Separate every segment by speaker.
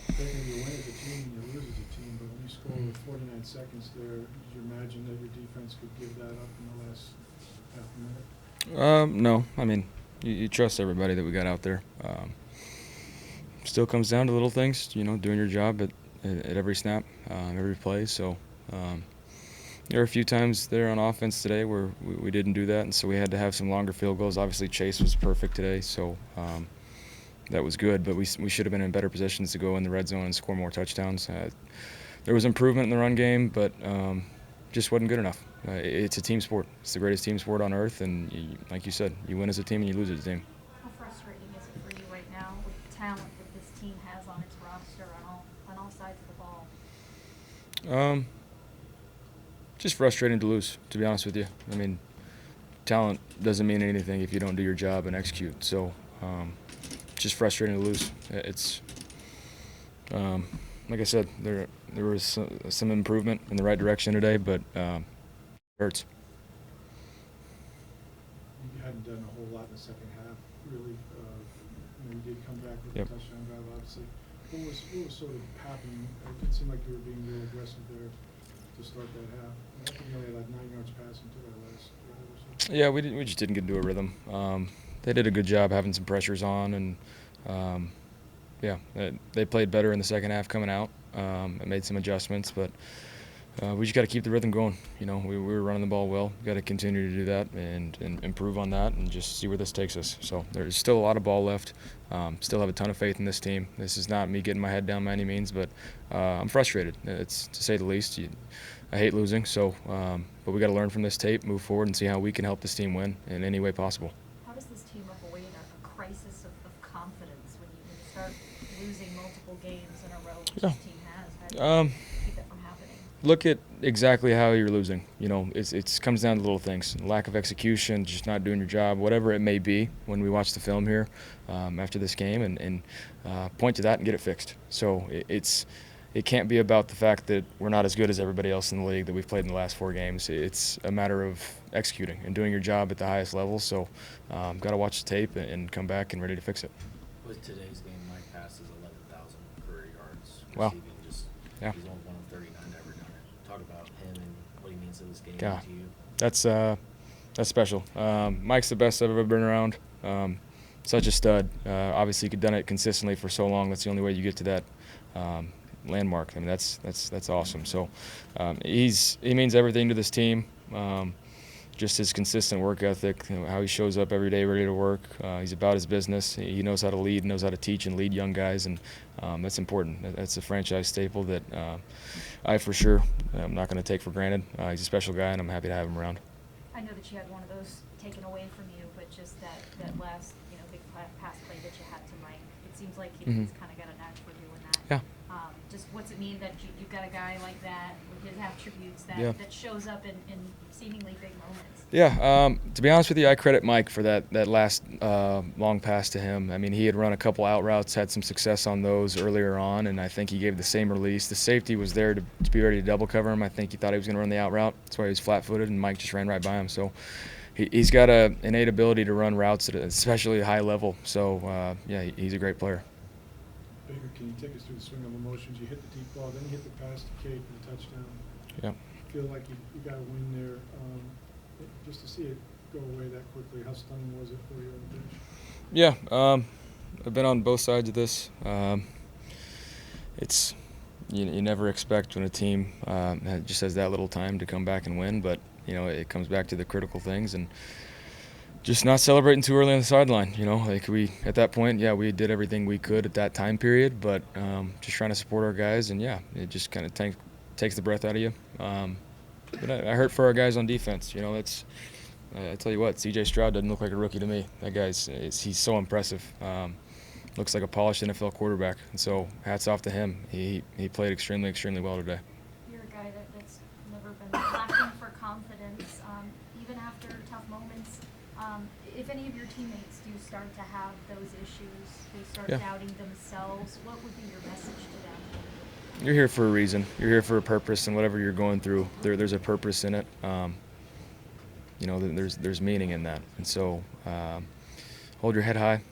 Speaker 1: Technically, you win as a team, you lose as a team, but when you score with 49 seconds there, did you imagine that your defense could give that up in the last half a minute?
Speaker 2: No, I mean, you trust everybody that we got out there. Still comes down to little things, doing your job at every snap, every play. So there were a few times there on offense today where we didn't do that, and so we had to have some longer field goals. Obviously, Chase was perfect today, so that was good, but we should have been in better positions to go in the red zone and score more touchdowns. There was improvement in the run game, but just wasn't good enough. It's a team sport. It's the greatest team sport on earth, and like you said, you win as a team and you lose as a team.
Speaker 3: How frustrating is it for you right now with the talent that this team has on its roster on all sides of the ball?
Speaker 2: Just frustrating to lose, to be honest with you. I mean, talent doesn't mean anything if you don't do your job and execute. So, just frustrating to lose. It's like I said, there was some improvement in the right direction today, but it hurts.
Speaker 1: You hadn't done a whole lot in the second half, really. You did come back with
Speaker 2: Yep.
Speaker 1: a touchdown drive, obviously. What was sort of happening? It seemed like you were being real aggressive there to start that half. I think you only had like 9 yards passing to that last drive or something.
Speaker 2: Yeah, we just didn't get into a rhythm. They did a good job having some pressures on, and yeah, they played better in the second half coming out. And made some adjustments, but we just got to keep the rhythm going. We were running the ball well. Got to continue to do that and improve on that, and just see where this takes us. So there's still a lot of ball left. Still have a ton of faith in this team. This is not me getting my head down by any means, but I'm frustrated. It's to say the least. I hate losing, so but we got to learn from this tape, move forward, and see how we can help this team win in any way possible.
Speaker 3: How does this team avoid a crisis of confidence when you start losing multiple games in a row, which
Speaker 2: Yeah.
Speaker 3: this team has? How do you keep that from happening?
Speaker 2: Look at exactly how you're losing. It comes down to little things: lack of execution, just not doing your job, whatever it may be. When we watch the film here after this game, and point to that and get it fixed. So it can't be about the fact that we're not as good as everybody else in the league that we've played in the last 4 games. It's a matter of executing and doing your job at the highest level. So got to watch the tape and come back and ready to fix it.
Speaker 4: With today's game, Mike passes 11,000 career yards
Speaker 2: Wow.
Speaker 4: receiving.
Speaker 2: Yeah.
Speaker 4: He's only one of 39 to ever done it. Talk about him and what he means to this game
Speaker 2: Yeah.
Speaker 4: and to you.
Speaker 2: That's special. Mike's the best I've ever been around. Such a stud. Obviously, he's done it consistently for so long. That's the only way you get to that landmark. I mean, that's awesome. So he means everything to this team. Just his consistent work ethic, how he shows up every day ready to work. He's about his business. He knows how to lead, knows how to teach and lead young guys, and that's important. That's a franchise staple that I for sure am not going to take for granted. He's a special guy, and I'm happy to have him around.
Speaker 3: I know that you had one of those taken away from you, but just that last big pass play that you had to Mike, it seems like he's kind of got a knack for doing that.
Speaker 2: Yeah.
Speaker 3: Just what's it mean that you've got a guy like that with his attributes that shows up in seemingly big moments?
Speaker 2: Yeah, to be honest with you, I credit Mike for that last long pass to him. I mean, he had run a couple out routes, had some success on those earlier on, and I think he gave the same release. The safety was there to be ready to double cover him. I think he thought he was going to run the out route. That's why he was flat-footed, and Mike just ran right by him. So he's got an innate ability to run routes at especially a high level. So, yeah, he's a great player.
Speaker 1: Baker, can you take us through the swing of emotions? You hit the deep ball, then you hit the pass to Cade for the touchdown.
Speaker 2: Yeah.
Speaker 1: Feel like you got a win there. Just to see it go away that quickly, how stunning was it for you on the bench?
Speaker 2: Yeah, I've been on both sides of this. It's you never expect when a team just has that little time to come back and win, but it comes back to the critical things and just not celebrating too early on the sideline. Like at that point, yeah, we did everything we could at that time period, but just trying to support our guys, and yeah, it just kind of takes the breath out of you. But I hurt for our guys on defense. I tell you what, C.J. Stroud doesn't look like a rookie to me. That he's so impressive. Looks like a polished NFL quarterback. And so hats off to him. He played extremely, extremely well today.
Speaker 3: You're a guy that's never been lacking for confidence, even after tough moments. If any of your teammates do start to have those issues, they start doubting themselves, what would be your message to them?
Speaker 2: You're here for a reason. You're here for a purpose, and whatever you're going through, there's a purpose in it. There's meaning in that. And so hold your head high,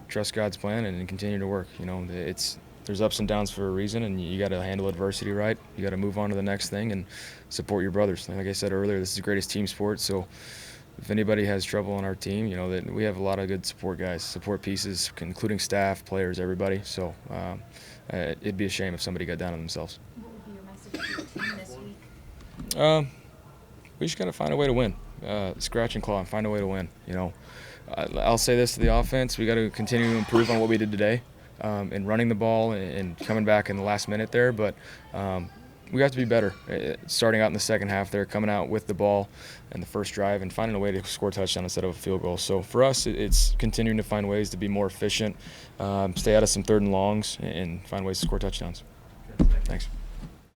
Speaker 2: trust God's plan and continue to work. You know, there's ups and downs for a reason, and you got to handle adversity right. You got to move on to the next thing and support your brothers. Like I said earlier, this is the greatest team sport. So if anybody has trouble on our team, you know that we have a lot of good support guys, support pieces, including staff, players, everybody. So it'd be a shame if somebody got down on themselves.
Speaker 3: What would be your message to your team this week?
Speaker 2: We just got to find a way to win. Scratch and claw and find a way to win. You know, I'll say this to the offense: we got to continue to improve on what we did today, in running the ball and coming back in the last minute there. But we have to be better, starting out in the second half there, coming out with the ball in the first drive and finding a way to score a touchdown instead of a field goal. So for us, it's continuing to find ways to be more efficient, stay out of some third and longs, and find ways to score touchdowns. Thanks.